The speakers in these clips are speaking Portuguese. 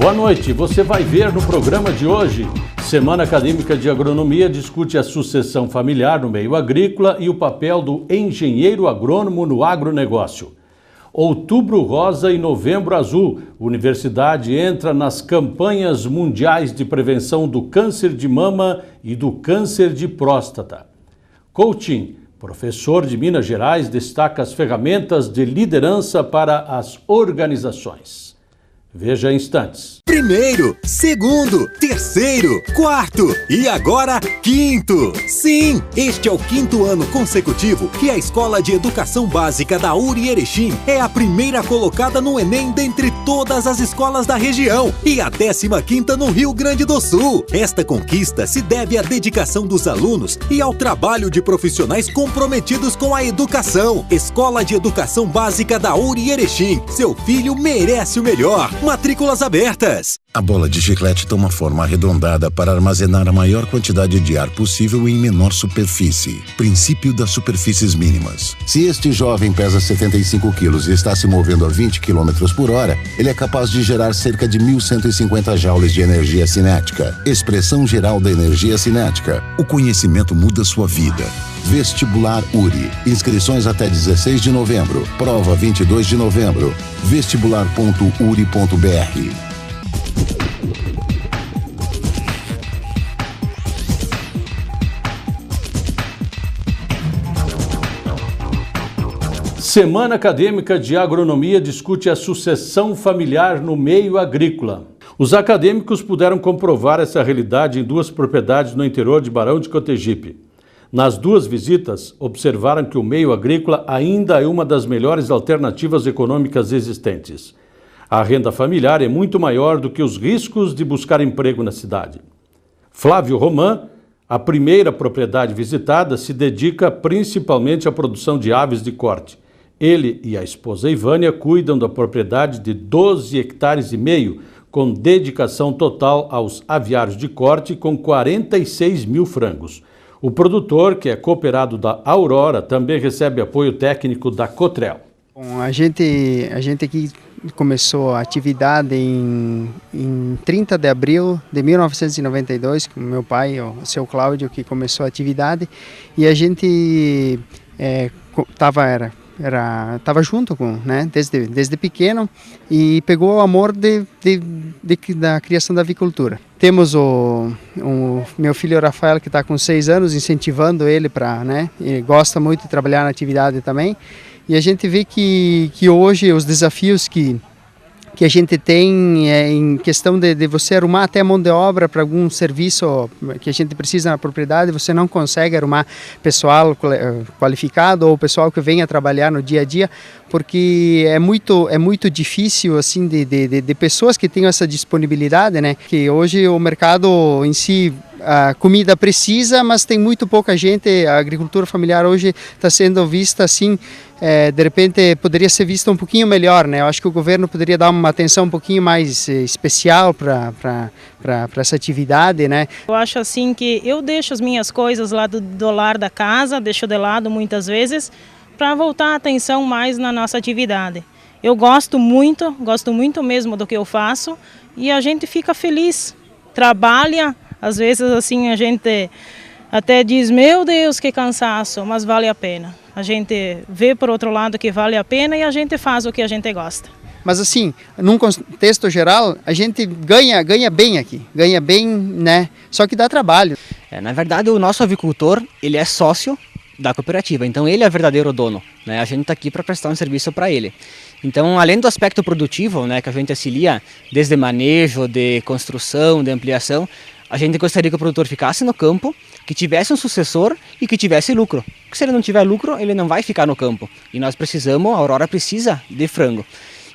Boa noite. Você vai ver no programa de hoje. Semana Acadêmica de Agronomia discute a sucessão familiar no meio agrícola e o papel do engenheiro agrônomo no agronegócio. Outubro Rosa e Novembro Azul. Universidade entra nas campanhas mundiais de prevenção do câncer de mama e do câncer de próstata. Coaching. Professor de Minas Gerais destaca as ferramentas de liderança para as organizações. Veja em instantes. Primeiro, segundo, terceiro, quarto e agora quinto. Sim, este é o quinto ano consecutivo que a Escola de Educação Básica da URI Erechim é a primeira colocada no Enem dentre todas as escolas da região e a 15ª no Rio Grande do Sul. Esta conquista se deve à dedicação dos alunos e ao trabalho de profissionais comprometidos com a educação. Escola de Educação Básica da URI Erechim. Seu filho merece o melhor. Matrículas abertas. A bola de chiclete toma forma arredondada para armazenar a maior quantidade de ar possível em menor superfície. Princípio das superfícies mínimas. Se este jovem pesa 75 quilos e está se movendo a 20 km por hora, ele é capaz de gerar cerca de 1.150 joules de energia cinética. Expressão geral da energia cinética. O conhecimento muda sua vida. Vestibular URI. Inscrições até 16 de novembro. Prova 22 de novembro. Vestibular.uri.br. Semana Acadêmica de Agronomia discute a sucessão familiar no meio agrícola. Os acadêmicos puderam comprovar essa realidade em duas propriedades no interior de Barão de Cotegipe. Nas duas visitas, observaram que o meio agrícola ainda é uma das melhores alternativas econômicas existentes. A renda familiar é muito maior do que os riscos de buscar emprego na cidade. Flávio Roman, a primeira propriedade visitada, se dedica principalmente à produção de aves de corte. Ele e a esposa Ivânia cuidam da propriedade de 12,5 hectares, com dedicação total aos aviários de corte com 46 mil frangos. O produtor, que é cooperado da Aurora, também recebe apoio técnico da Cotrel. Bom, a gente aqui começou a atividade em 30 de abril de 1992, com meu pai, o seu Cláudio, que começou a atividade, e a gente estava junto com, né, desde pequeno, e pegou o amor da criação da avicultura. Temos o meu filho Rafael, que está com 6 anos, incentivando ele para, né, ele gosta muito de trabalhar na atividade também, e a gente vê que hoje os desafios que a gente tem em questão de você arrumar até mão de obra para algum serviço que a gente precisa na propriedade, você não consegue arrumar pessoal qualificado ou pessoal que venha trabalhar no dia a dia, porque é muito difícil assim de pessoas que tenham essa disponibilidade, né? Que hoje o mercado em si, a comida precisa, mas tem muito pouca gente. A agricultura familiar hoje está sendo vista assim, de repente poderia ser vista um pouquinho melhor, né? Eu acho que o governo poderia dar uma atenção um pouquinho mais especial para essa atividade, né? Eu acho assim que eu deixo as minhas coisas lá do lar da casa, deixo de lado muitas vezes, para voltar a atenção mais na nossa atividade. Eu gosto muito mesmo do que eu faço, e a gente fica feliz, trabalha. Às vezes assim a gente até diz, meu Deus, que cansaço, mas vale a pena. A gente vê por outro lado que vale a pena e a gente faz o que a gente gosta. Mas assim, num contexto geral, a gente ganha bem aqui, ganha bem, né? Só que dá trabalho. Na verdade, o nosso avicultor, ele é sócio da cooperativa, então ele é o verdadeiro dono, né? A gente está aqui para prestar um serviço para ele. Então, além do aspecto produtivo, né, que a gente auxilia desde manejo, de construção, de ampliação, a gente gostaria que o produtor ficasse no campo, que tivesse um sucessor e que tivesse lucro. Porque se ele não tiver lucro, ele não vai ficar no campo. E nós precisamos, a Aurora precisa de frango.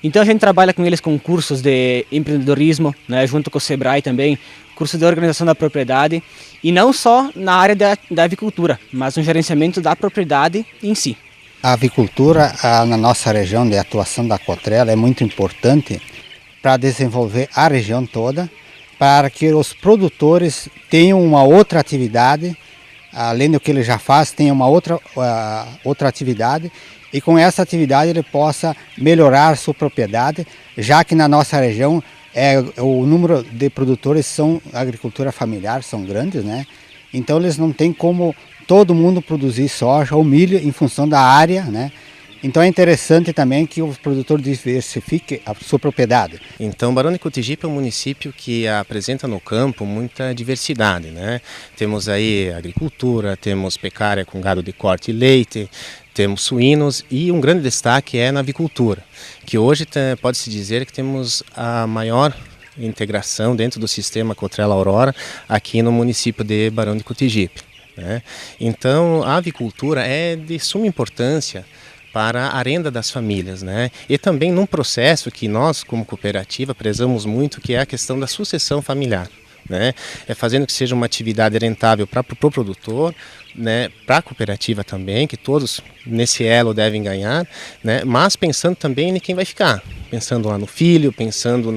Então a gente trabalha com eles com cursos de empreendedorismo, né, junto com o Sebrae também, curso de organização da propriedade, e não só na área da avicultura, mas no gerenciamento da propriedade em si. A avicultura na nossa região de atuação da Cotrel é muito importante para desenvolver a região toda, para que os produtores tenham uma outra atividade, além do que ele já faz, tenha uma outra atividade, e com essa atividade ele possa melhorar sua propriedade, já que na nossa região o número de produtores são agricultura familiar, são grandes, né? Então eles não têm como todo mundo produzir soja ou milho em função da área, né? Então é interessante também que o produtor diversifique a sua propriedade. Então Barão de Cotegipe é um município que apresenta no campo muita diversidade, né? Temos aí agricultura, temos pecuária com gado de corte e leite, temos suínos e um grande destaque é na avicultura, que hoje pode-se dizer que temos a maior integração dentro do sistema Cotrela Aurora aqui no município de Barão de Cotegipe, né? Então a avicultura é de suma importância para a renda das famílias, né? E também num processo que nós, como cooperativa, prezamos muito, que é a questão da sucessão familiar, né? É fazendo que seja uma atividade rentável para o produtor, né? Para a cooperativa também, que todos nesse elo devem ganhar, né? Mas pensando também em quem vai ficar, pensando lá no filho, pensando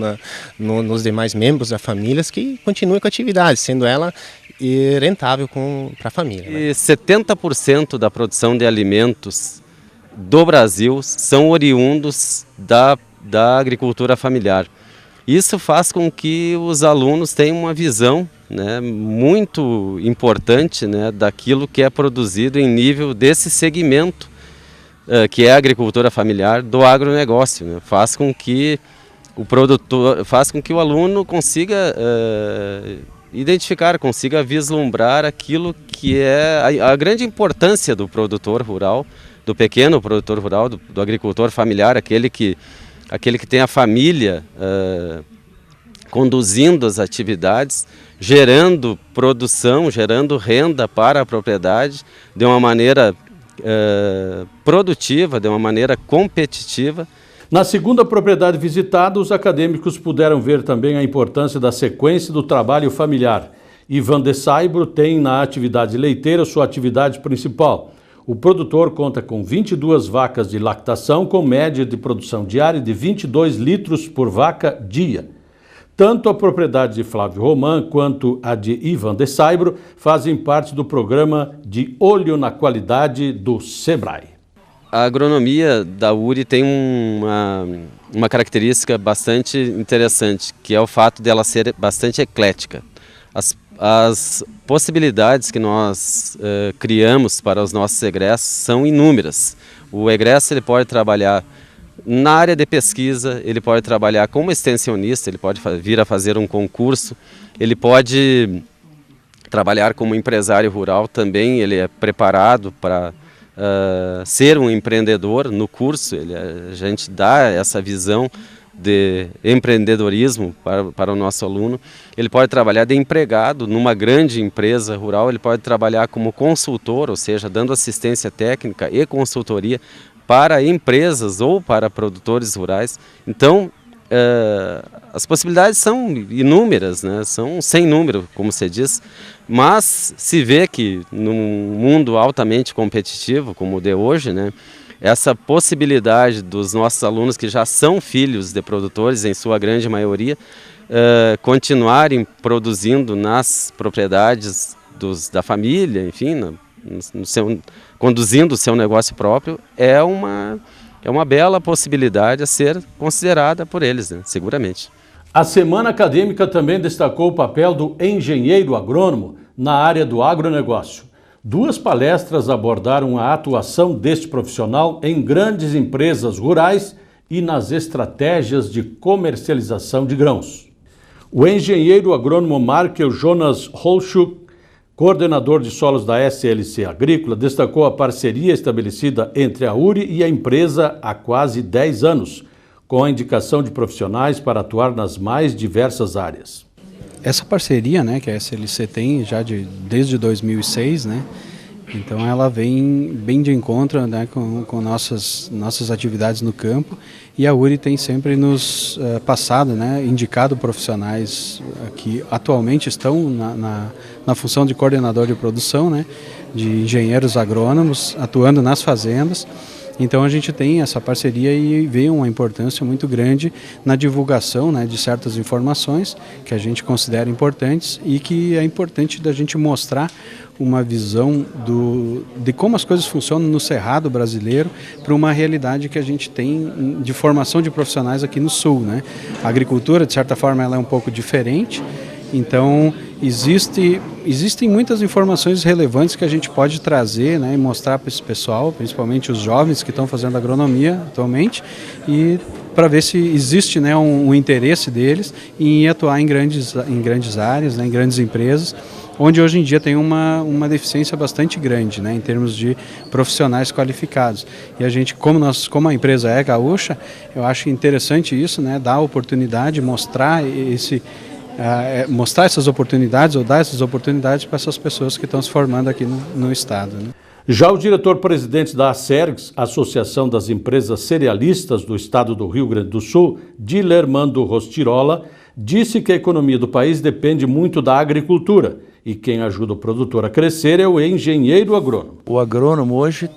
nos demais membros da família que continuem com a atividade, sendo ela rentável para a família, né? E 70% da produção de alimentos do Brasil são oriundos da agricultura familiar. Isso faz com que os alunos tenham uma visão, né, muito importante, né, daquilo que é produzido em nível desse segmento, que é a agricultura familiar do agronegócio, né? Faz com que o aluno consiga identificar, consiga vislumbrar aquilo que é a grande importância do produtor rural, do pequeno produtor rural, do agricultor familiar, aquele que tem a família conduzindo as atividades, gerando produção, gerando renda para a propriedade de uma maneira produtiva, de uma maneira competitiva. Na segunda propriedade visitada, os acadêmicos puderam ver também a importância da sequência do trabalho familiar. Ivan de Saibro tem na atividade leiteira sua atividade principal. O produtor conta com 22 vacas de lactação, com média de produção diária de 22 litros por vaca dia. Tanto a propriedade de Flávio Roman quanto a de Ivan de Saibro fazem parte do programa de Olho na Qualidade do SEBRAE. A agronomia da URI tem uma característica bastante interessante, que é o fato dela ser bastante eclética. As possibilidades que nós criamos para os nossos egressos são inúmeras. O egresso ele pode trabalhar na área de pesquisa, ele pode trabalhar como extensionista, ele pode vir a fazer um concurso, ele pode trabalhar como empresário rural também, ele é preparado para ser um empreendedor no curso, a gente dá essa visão de empreendedorismo para o nosso aluno. Ele pode trabalhar de empregado numa grande empresa rural, ele pode trabalhar como consultor, ou seja, dando assistência técnica e consultoria para empresas ou para produtores rurais. Então, as possibilidades são inúmeras, né? São sem número, como se diz, mas se vê que num mundo altamente competitivo, como o de hoje, né, essa possibilidade dos nossos alunos que já são filhos de produtores, em sua grande maioria, continuarem produzindo nas propriedades da família, enfim, conduzindo o seu negócio próprio, é uma bela possibilidade a ser considerada por eles, né, seguramente. A Semana Acadêmica também destacou o papel do engenheiro agrônomo na área do agronegócio. 2 palestras abordaram a atuação deste profissional em grandes empresas rurais e nas estratégias de comercialização de grãos. O engenheiro agrônomo Markel Jonas Holschuk, coordenador de solos da SLC Agrícola, destacou a parceria estabelecida entre a URI e a empresa há quase 10 anos, com a indicação de profissionais para atuar nas mais diversas áreas. Essa parceria, né, que a SLC tem já desde 2006, né, então ela vem bem de encontro, né, com nossas atividades no campo, e a URI tem sempre nos passado, né, indicado profissionais que atualmente estão na função de coordenador de produção, né, de engenheiros agrônomos atuando nas fazendas, Então a gente tem essa parceria e vê uma importância muito grande na divulgação, né, de certas informações que a gente considera importantes e que é importante da gente mostrar uma visão de como as coisas funcionam no Cerrado brasileiro para uma realidade que a gente tem de formação de profissionais aqui no Sul, né? A agricultura, de certa forma, ela é um pouco diferente, então existem muitas informações relevantes que a gente pode trazer, né, e mostrar para esse pessoal, principalmente os jovens que estão fazendo agronomia atualmente, e para ver se existe, né, um interesse deles em atuar em grandes áreas, né, em grandes empresas, onde hoje em dia tem uma deficiência bastante grande, né, em termos de profissionais qualificados. E a gente, como a empresa é gaúcha, eu acho interessante isso, né, dar a oportunidade, mostrar essas oportunidades ou dar essas oportunidades para essas pessoas que estão se formando aqui no estado, né. Já o diretor-presidente da ACERGS, Associação das Empresas Cerealistas do Estado do Rio Grande do Sul, Dilermando Rostirola, disse que a economia do país depende muito da agricultura e quem ajuda o produtor a crescer é o engenheiro agrônomo. O agrônomo hoje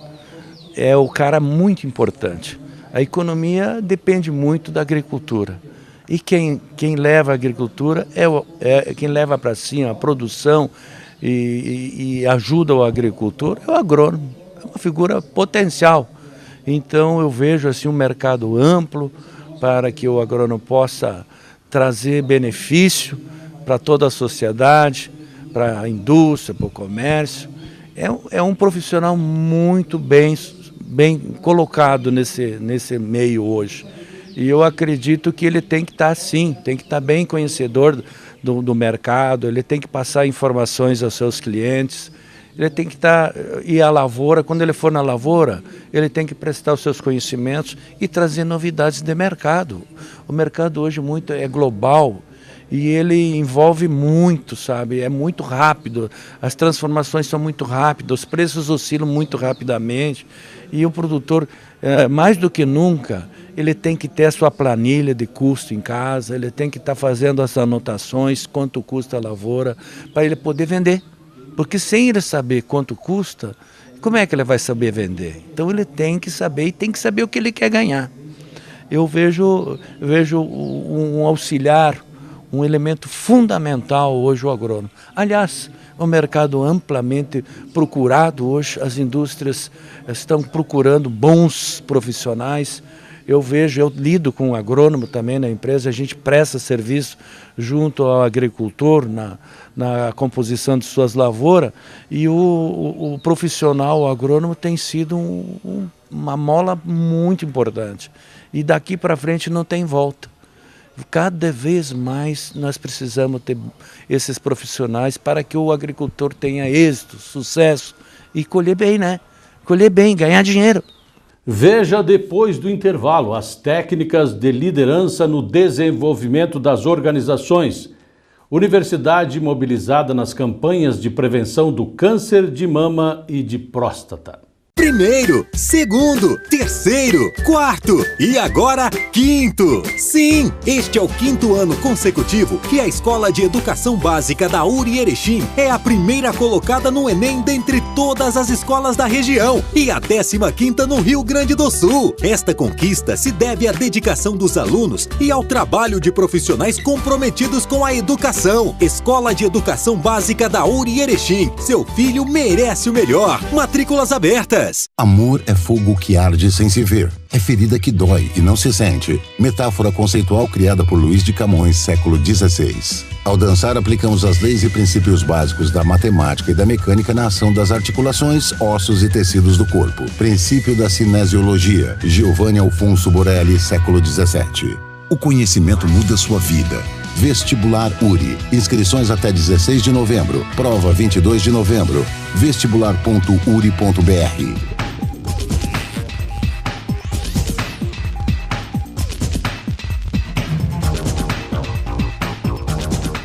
é o cara muito importante. A economia depende muito da agricultura. E quem leva a agricultura é quem leva para cima a produção e ajuda o agricultor é o agrônomo. É uma figura potencial. Então eu vejo assim um mercado amplo para que o agrônomo possa trazer benefício para toda a sociedade, para a indústria, para o comércio. É um profissional muito bem colocado nesse meio hoje. E eu acredito que ele tem que estar assim, tem que estar bem conhecedor do mercado, ele tem que passar informações aos seus clientes, ele tem que ir à lavoura, quando ele for na lavoura, ele tem que prestar os seus conhecimentos e trazer novidades de mercado. O mercado hoje é global e ele envolve muito, sabe? É muito rápido, as transformações são muito rápidas, os preços oscilam muito rapidamente e o produtor, mais do que nunca, ele tem que ter a sua planilha de custo em casa, ele tem que estar fazendo as anotações, quanto custa a lavoura, para ele poder vender. Porque sem ele saber quanto custa, como é que ele vai saber vender? Então ele tem que saber e tem que saber o que ele quer ganhar. Eu vejo um auxiliar, um elemento fundamental hoje o agrônomo. Aliás, é um mercado amplamente procurado hoje, as indústrias estão procurando bons profissionais. Eu lido com o agrônomo também na empresa, a gente presta serviço junto ao agricultor na composição de suas lavouras e o profissional, o agrônomo, tem sido uma mola muito importante. E daqui para frente não tem volta. Cada vez mais nós precisamos ter esses profissionais para que o agricultor tenha êxito, sucesso e colher bem, né? Colher bem, ganhar dinheiro. Veja depois do intervalo as técnicas de liderança no desenvolvimento das organizações. Universidade mobilizada nas campanhas de prevenção do câncer de mama e de próstata. Primeiro, segundo, terceiro, quarto e agora quinto. Sim, este é o 5º ano consecutivo que a Escola de Educação Básica da URI Erechim é a primeira colocada no Enem dentre todas as escolas da região e a 15ª no Rio Grande do Sul. Esta conquista se deve à dedicação dos alunos e ao trabalho de profissionais comprometidos com a educação. Escola de Educação Básica da URI Erechim. Seu filho merece o melhor. Matrículas abertas. Amor é fogo que arde sem se ver. É ferida que dói e não se sente. Metáfora conceitual criada por Luís de Camões, século XVI. Ao dançar, aplicamos as leis e princípios básicos da matemática e da mecânica na ação das articulações, ossos e tecidos do corpo. Princípio da cinesiologia, Giovanni Alfonso Borelli, século XVII. O conhecimento muda sua vida. Vestibular URI. Inscrições até 16 de novembro. Prova 22 de novembro. Vestibular.uri.br.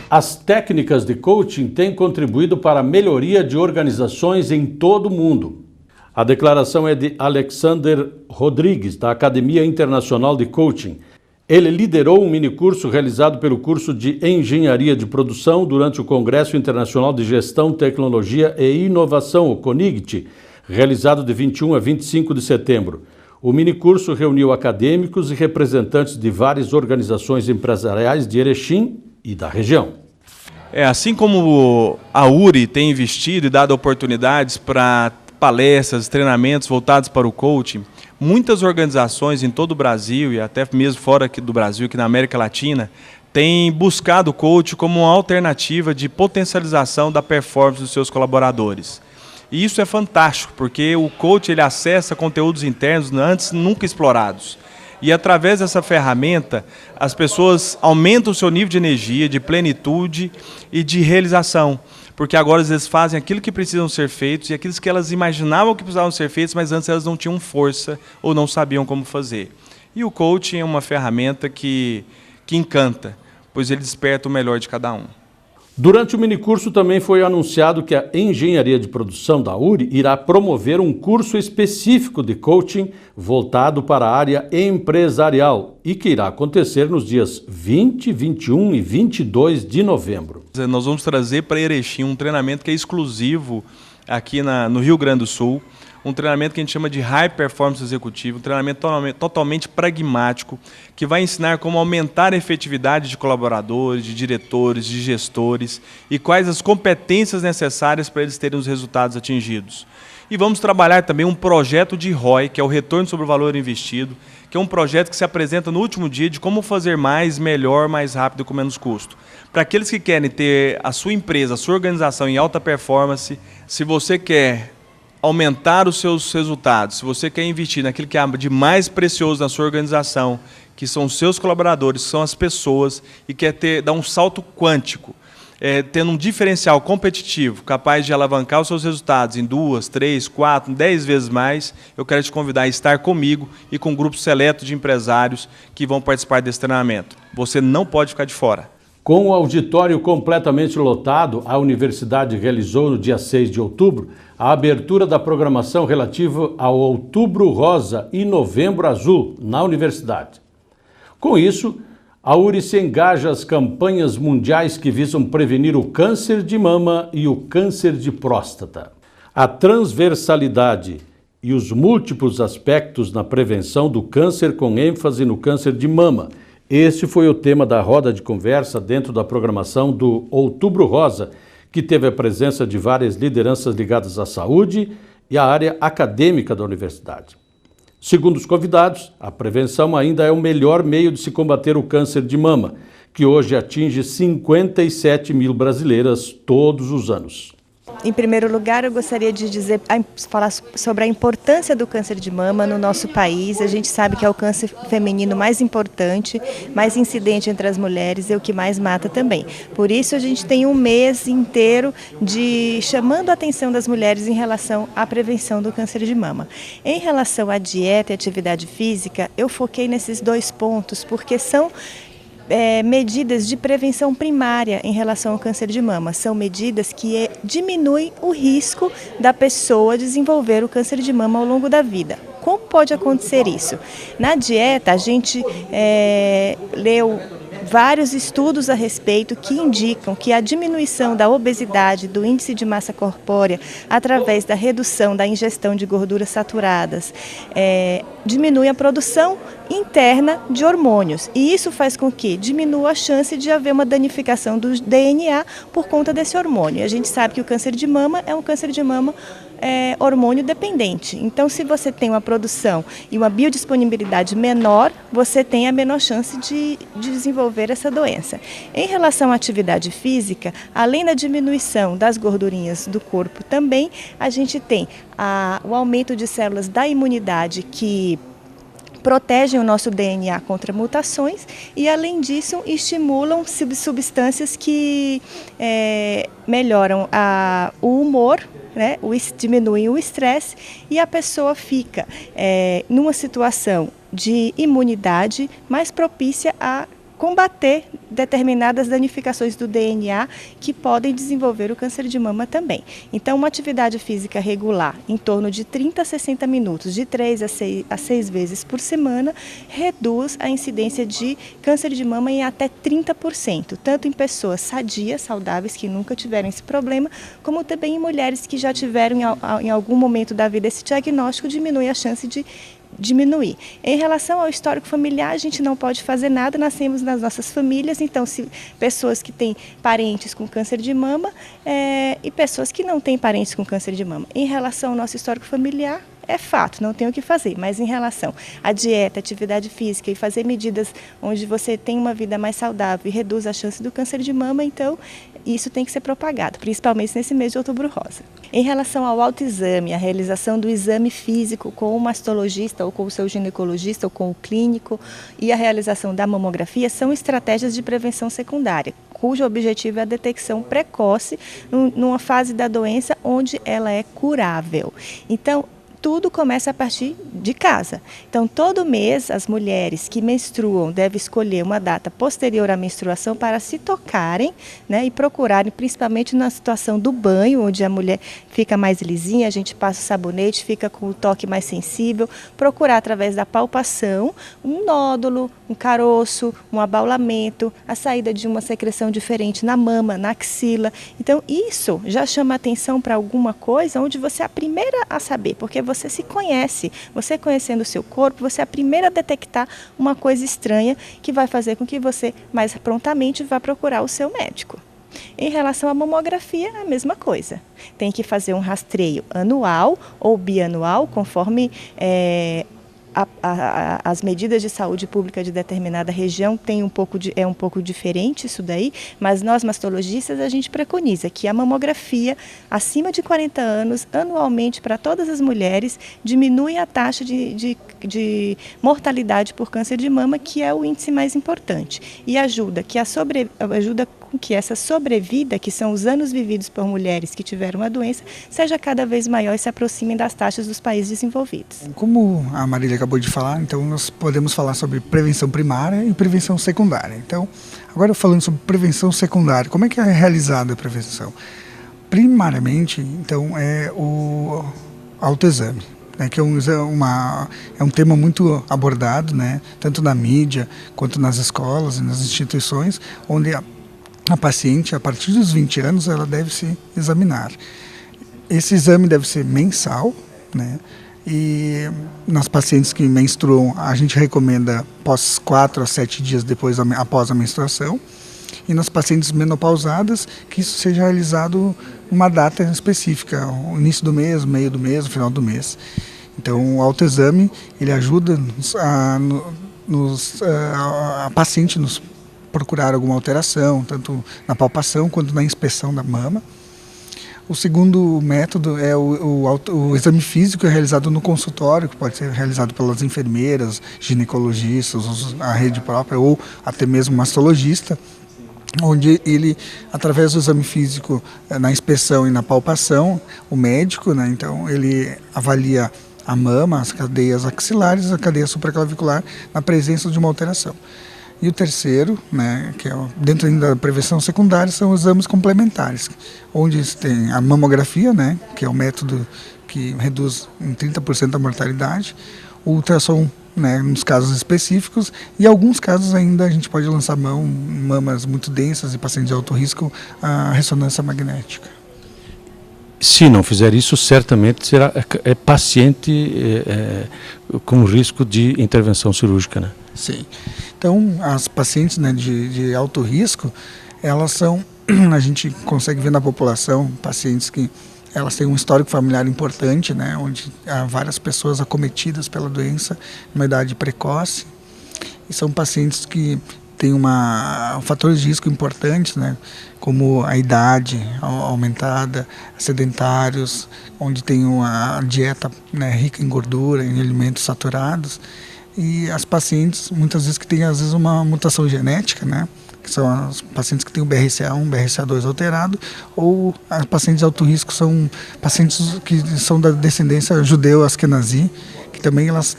As técnicas de coaching têm contribuído para a melhoria de organizações em todo o mundo. A declaração é de Alexander Rodrigues, da Academia Internacional de Coaching. Ele liderou um minicurso realizado pelo curso de Engenharia de Produção durante o Congresso Internacional de Gestão, Tecnologia e Inovação, o CONIGT, realizado de 21 a 25 de setembro. O minicurso reuniu acadêmicos e representantes de várias organizações empresariais de Erechim e da região. Assim como a URI tem investido e dado oportunidades para palestras, treinamentos voltados para o coaching, muitas organizações em todo o Brasil e até mesmo fora aqui do Brasil, aqui na América Latina, têm buscado o coaching como uma alternativa de potencialização da performance dos seus colaboradores. E isso é fantástico, porque o coach ele acessa conteúdos internos antes nunca explorados. E através dessa ferramenta, as pessoas aumentam o seu nível de energia, de plenitude e de realização. Porque agora eles fazem aquilo que precisam ser feitos e aquilo que elas imaginavam que precisavam ser feitos, mas antes elas não tinham força ou não sabiam como fazer. E o coaching é uma ferramenta que encanta, pois ele desperta o melhor de cada um. Durante o minicurso também foi anunciado que a Engenharia de Produção da URI irá promover um curso específico de coaching voltado para a área empresarial e que irá acontecer nos dias 20, 21 e 22 de novembro. Nós vamos trazer para Erechim um treinamento que é exclusivo aqui no Rio Grande do Sul, um treinamento que a gente chama de High Performance Executivo, um treinamento totalmente pragmático, que vai ensinar como aumentar a efetividade de colaboradores, de diretores, de gestores e quais as competências necessárias para eles terem os resultados atingidos. E vamos trabalhar também um projeto de ROI, que é o Retorno sobre o Valor Investido, que é um projeto que se apresenta no último dia de como fazer mais, melhor, mais rápido e com menos custo. Para aqueles que querem ter a sua empresa, a sua organização em alta performance, se você quer aumentar os seus resultados, se você quer investir naquilo que há de mais precioso na sua organização, que são os seus colaboradores, que são as pessoas, e quer dar um salto quântico, tendo um diferencial competitivo, capaz de alavancar os seus resultados em 2, 3, 4, 10 vezes mais, eu quero te convidar a estar comigo e com um grupo seleto de empresários que vão participar desse treinamento. Você não pode ficar de fora. Com o auditório completamente lotado, a universidade realizou no dia 6 de outubro a abertura da programação relativa ao Outubro Rosa e Novembro Azul na universidade. Com isso, a URI se engaja às campanhas mundiais que visam prevenir o câncer de mama e o câncer de próstata. A transversalidade e os múltiplos aspectos na prevenção do câncer, com ênfase no câncer de mama. Este foi o tema da roda de conversa dentro da programação do Outubro Rosa, que teve a presença de várias lideranças ligadas à saúde e à área acadêmica da universidade. Segundo os convidados, a prevenção ainda é o melhor meio de se combater o câncer de mama, que hoje atinge 57 mil brasileiras todos os anos. Em primeiro lugar, eu gostaria de falar sobre a importância do câncer de mama no nosso país. A gente sabe que é o câncer feminino mais importante, mais incidente entre as mulheres e o que mais mata também. Por isso, a gente tem um mês inteiro chamando a atenção das mulheres em relação à prevenção do câncer de mama. Em relação à dieta e atividade física, eu foquei nesses 2 pontos, porque são medidas de prevenção primária em relação ao câncer de mama. São medidas que diminuem o risco da pessoa desenvolver o câncer de mama ao longo da vida. Como pode acontecer isso? Na dieta, a gente leu vários estudos a respeito que indicam que a diminuição da obesidade, do índice de massa corpórea, através da redução da ingestão de gorduras saturadas, diminui a produção interna de hormônios. E isso faz com que diminua a chance de haver uma danificação do DNA por conta desse hormônio. E a gente sabe que o câncer de mama é um câncer de mama hormônio dependente. Então, se você tem uma produção e uma biodisponibilidade menor, você tem a menor chance de desenvolver essa doença. Em relação à atividade física, além da diminuição das gordurinhas do corpo também, a gente tem o aumento de células da imunidade que protegem o nosso DNA contra mutações e, além disso, estimulam substâncias que melhoram o humor, né, diminuem o estresse e a pessoa fica numa situação de imunidade mais propícia a combater determinadas danificações do DNA que podem desenvolver o câncer de mama também. Então, uma atividade física regular, em torno de 30 a 60 minutos, de 3 a 6 vezes por semana, reduz a incidência de câncer de mama em até 30%, tanto em pessoas sadias, saudáveis, que nunca tiveram esse problema, como também em mulheres que já tiveram em algum momento da vida esse diagnóstico, diminui a chance de diminuir. Em relação ao histórico familiar, a gente não pode fazer nada, nascemos nas nossas famílias, então se pessoas que têm parentes com câncer de mama e pessoas que não têm parentes com câncer de mama. Em relação ao nosso histórico familiar, é fato, não tem o que fazer, mas em relação à dieta, atividade física e fazer medidas onde você tem uma vida mais saudável e reduz a chance do câncer de mama, então isso tem que ser propagado, principalmente nesse mês de Outubro Rosa. Em relação ao autoexame, a realização do exame físico com o mastologista ou com o seu ginecologista ou com o clínico e a realização da mamografia são estratégias de prevenção secundária, cujo objetivo é a detecção precoce numa fase da doença onde ela é curável. Então, tudo começa a partir de casa. Então, todo mês, as mulheres que menstruam devem escolher uma data posterior à menstruação para se tocarem, né, e procurarem, principalmente na situação do banho, onde a mulher fica mais lisinha, a gente passa o sabonete, fica com o toque mais sensível, procurar através da palpação um nódulo, um caroço, um abaulamento, a saída de uma secreção diferente na mama, na axila. Então, isso já chama atenção para alguma coisa onde você é a primeira a saber, porque você se conhece, você conhecendo o seu corpo, você é a primeira a detectar uma coisa estranha que vai fazer com que você mais prontamente vá procurar o seu médico. Em relação à mamografia, a mesma coisa. Tem que fazer um rastreio anual ou bianual, conforme as medidas de saúde pública de determinada região é um pouco diferente isso daí, mas nós mastologistas a gente preconiza que a mamografia acima de 40 anos, anualmente para todas as mulheres, diminui a taxa de mortalidade por câncer de mama, que é o índice mais importante, e ajuda com que essa sobrevida, que são os anos vividos por mulheres que tiveram a doença, seja cada vez maior e se aproximem das taxas dos países desenvolvidos. Como a Marília acabou de falar, então nós podemos falar sobre prevenção primária e prevenção secundária. Então, agora falando sobre prevenção secundária, como é que é realizada a prevenção? Primariamente, então, é o autoexame, né, que é um tema muito abordado, né, tanto na mídia quanto nas escolas e nas instituições, onde a paciente, a partir dos 20 anos, ela deve se examinar. Esse exame deve ser mensal, né? E nas pacientes que menstruam, a gente recomenda após 4 a 7 dias após a menstruação. E nas pacientes menopausadas, que isso seja realizado uma data específica, o início do mês, meio do mês, o final do mês. Então, o autoexame, ele ajuda a paciente nos procurar alguma alteração, tanto na palpação quanto na inspeção da mama. O segundo método é o exame físico, é realizado no consultório, que pode ser realizado pelas enfermeiras, ginecologistas, a rede própria ou até mesmo mastologista, onde ele, através do exame físico, na inspeção e na palpação, o médico, né, então ele avalia a mama, as cadeias axilares, a cadeia supraclavicular, na presença de uma alteração. E o terceiro, né, que é dentro da prevenção secundária, são os exames complementares, onde tem a mamografia, né, que é o método que reduz em 30% a mortalidade, o ultrassom, né, nos casos específicos, e em alguns casos ainda a gente pode lançar mão em mamas muito densas e pacientes de alto risco, a ressonância magnética. Se não fizer isso, certamente será paciente com risco de intervenção cirúrgica, né? Sim. Então, as pacientes, né, de alto risco, elas são, a gente consegue ver na população, pacientes que elas têm um histórico familiar importante, né, onde há várias pessoas acometidas pela doença numa idade precoce, e são pacientes que têm fatores de risco importantes, né, como a idade aumentada, sedentários, onde tem uma dieta, né, rica em gordura, em alimentos saturados, e as pacientes, muitas vezes, que têm às vezes uma mutação genética, né, que são as pacientes que têm o BRCA1, BRCA2 alterado, ou as pacientes de alto risco são pacientes que são da descendência judeu-askenazi, que também elas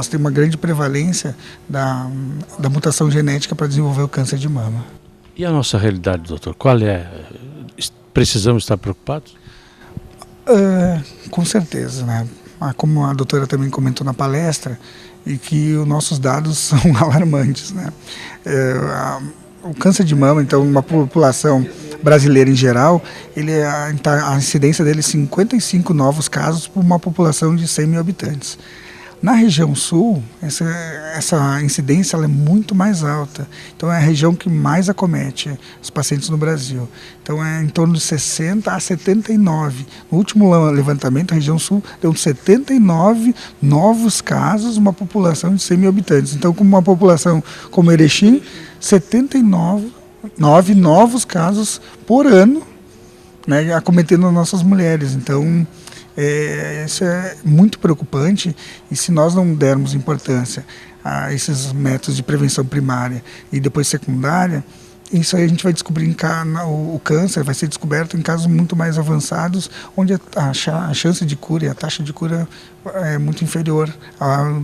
têm uma grande prevalência da mutação genética para desenvolver o câncer de mama. E a nossa realidade, doutor, qual é? Precisamos estar preocupados? Com certeza, né? Como a doutora também comentou na palestra, e que os nossos dados são alarmantes, né? O câncer de mama, então, uma população brasileira em geral, a incidência dele é 55 novos casos por uma população de 100 mil habitantes. Na região sul, essa incidência ela é muito mais alta. Então é a região que mais acomete os pacientes no Brasil. Então é em torno de 60 a 79. No último levantamento, a região sul deu 79 novos casos, uma população de 100 mil habitantes. Então, com uma população como Erechim, 79 novos casos por ano, né, acometendo as nossas mulheres. Então, isso é muito preocupante, e se nós não dermos importância a esses métodos de prevenção primária e depois secundária, isso aí a gente vai descobrir o câncer vai ser descoberto em casos muito mais avançados, onde a chance de cura e a taxa de cura é muito inferior ao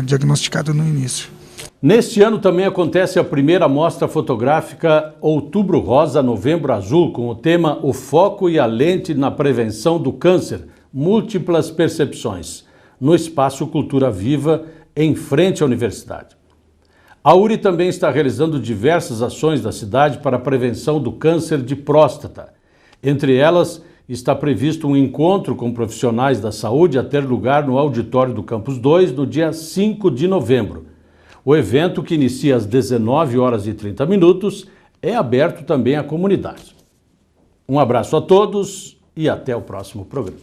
diagnosticado no início. Neste ano também acontece a primeira mostra fotográfica Outubro Rosa, Novembro Azul, com o tema O Foco e a Lente na Prevenção do Câncer, Múltiplas Percepções, no Espaço Cultura Viva, em frente à universidade. A URI também está realizando diversas ações da cidade para a prevenção do câncer de próstata. Entre elas, está previsto um encontro com profissionais da saúde a ter lugar no auditório do Campus 2 no dia 5 de novembro. O evento, que inicia às 19h30, é aberto também à comunidade. Um abraço a todos e até o próximo programa.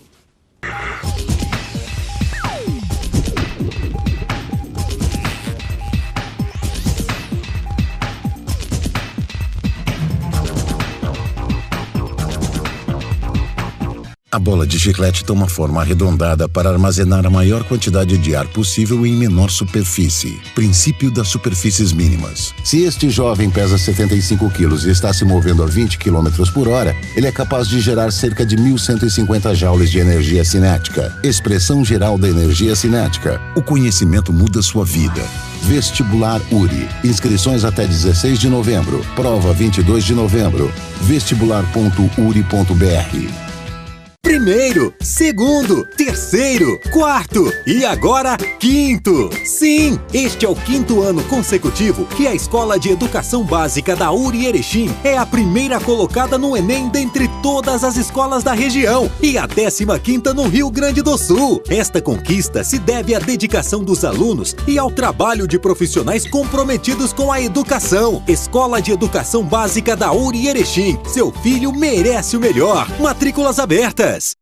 A bola de chiclete toma forma arredondada para armazenar a maior quantidade de ar possível em menor superfície. Princípio das superfícies mínimas. Se este jovem pesa 75 quilos e está se movendo a 20 km por hora, ele é capaz de gerar cerca de 1.150 joules de energia cinética. Expressão geral da energia cinética. O conhecimento muda sua vida. Vestibular URI. Inscrições até 16 de novembro. Prova 22 de novembro. Vestibular.uri.br. Primeiro, segundo, terceiro, quarto e agora quinto. Sim, este é o 5º ano consecutivo que a Escola de Educação Básica da URI Erechim é a primeira colocada no Enem dentre todas as escolas da região e a 15ª no Rio Grande do Sul. Esta conquista se deve à dedicação dos alunos e ao trabalho de profissionais comprometidos com a educação. Escola de Educação Básica da URI Erechim. Seu filho merece o melhor. Matrículas abertas.